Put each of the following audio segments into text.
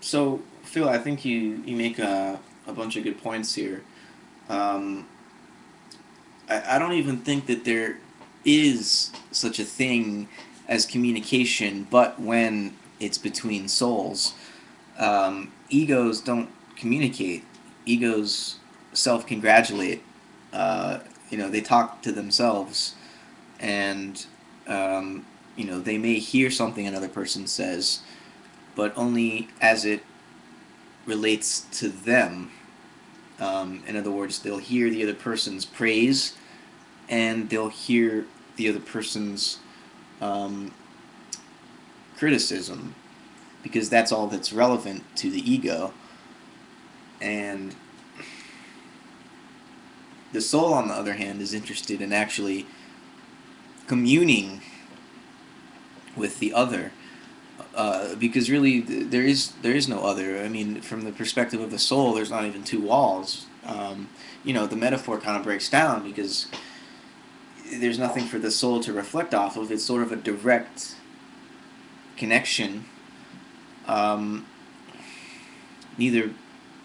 So, Phil, I think you make a bunch of good points here. Um, I don't even think that there is such a thing as communication, but when it's between souls. Egos don't communicate. Egos self-congratulate. Uh, they talk to themselves, and um, they may hear something another person says, but only as it relates to them. In other words, they'll hear the other person's praise, and they'll hear the other person's um, criticism, because that's all that's relevant to the ego. And the soul, on the other hand, is interested in actually communing with the other, because really there is no other. I mean, from the perspective of the soul, there's not even two walls. The metaphor kind of breaks down because there's nothing for the soul to reflect off of. It's sort of a direct connection. Um, Neither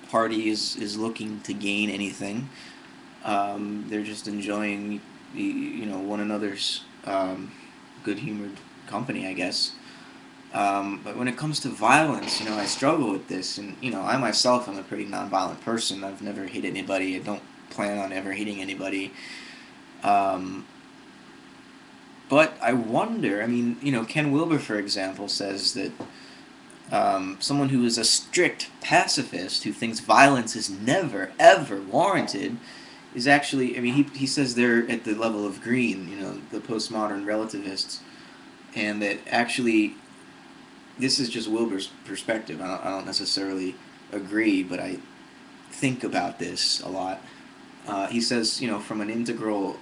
party is looking to gain anything. They're just enjoying one another's good humored company, I guess. But when it comes to violence, I struggle with this, and I myself am a pretty nonviolent person. I've never hit anybody. I don't plan on ever hitting anybody. Um, but I wonder. I mean, Ken Wilber, for example, says that someone who is a strict pacifist who thinks violence is never ever warranted is actually. I mean, he says they're at the level of Green, the postmodern relativists, and that actually this is just Wilbur's perspective. I don't necessarily agree, but I think about this a lot. He says, from an integral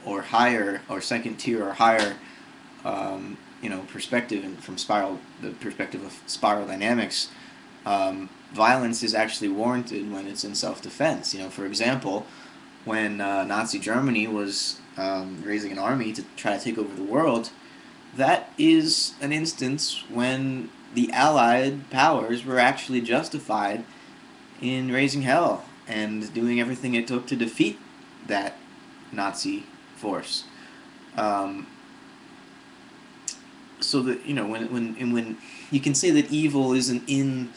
or higher or second tier or higher, perspective, and from the perspective of spiral dynamics, violence is actually warranted when it's in self-defense. For example, when Nazi Germany was raising an army to try to take over the world, that is an instance when the Allied powers were actually justified in raising hell and doing everything it took to defeat that Nazi force. Um, so that when you can say that evil isn't in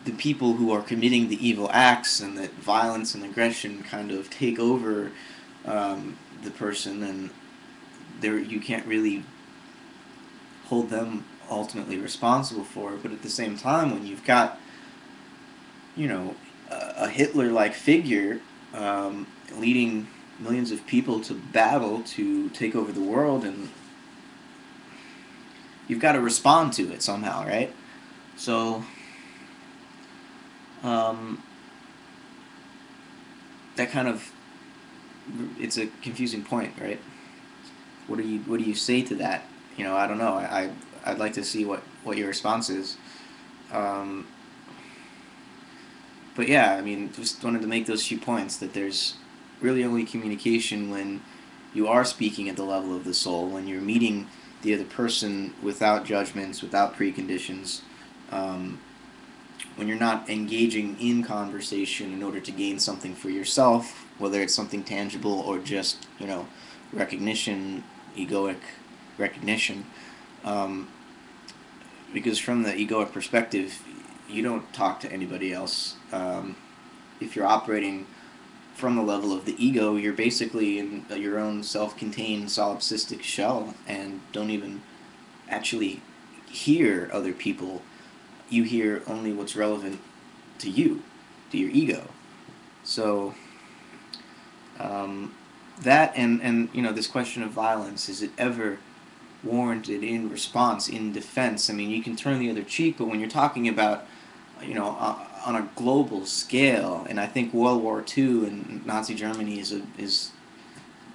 the people who are committing the evil acts, and that violence and aggression kind of take over the person, and there you can't really hold them ultimately responsible for it. But at the same time, when you've got a Hitler-like figure leading millions of people to battle to take over the world, and you've got to respond to it somehow, right? So um, that kind of it's a confusing point, right? What do you say to that? I don't know. I'd like to see what your response is. Um, but yeah, I mean, just wanted to make those few points that there's really only communication when you are speaking at the level of the soul, when you're meeting the other person without judgments, without preconditions, um, when you're not engaging in conversation in order to gain something for yourself, whether it's something tangible or just recognition, egoic recognition. Um, because from the egoic perspective, you don't talk to anybody else. If you're operating from the level of the ego, you're basically in your own self-contained solipsistic shell and don't even actually hear other people. You hear only what's relevant to you, to your ego. So um, that and this question of violence, is it ever warranted in response, in defense? I mean, you can turn the other cheek, but when you're talking about on a global scale, and I think World War II and Nazi Germany is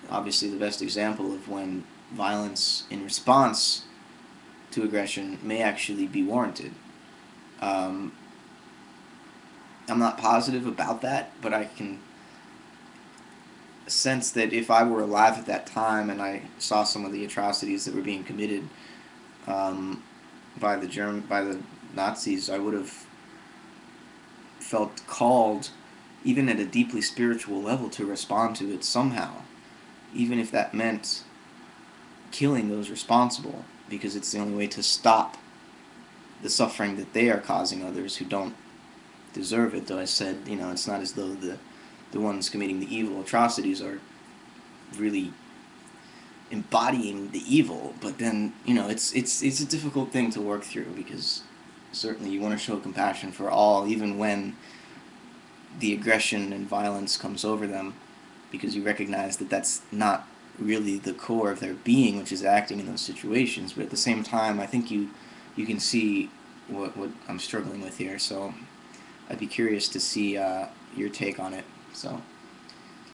obviously the best example of when violence in response to aggression may actually be warranted. Um, I'm not positive about that, but I can sense that if I were alive at that time and I saw some of the atrocities that were being committed um, by the Nazis, I would have felt called, even at a deeply spiritual level, to respond to it somehow, even if that meant killing those responsible, because it's the only way to stop the suffering that they are causing others who don't deserve it. Though I said, it's not as though the ones committing the evil atrocities are really embodying the evil, but then it's a difficult thing to work through, because certainly you want to show compassion for all, even when the aggression and violence comes over them, because you recognize that that's not really the core of their being, which is acting in those situations. But at the same time, I think you can see what I'm struggling with here. So I'd be curious to see your take on it. So.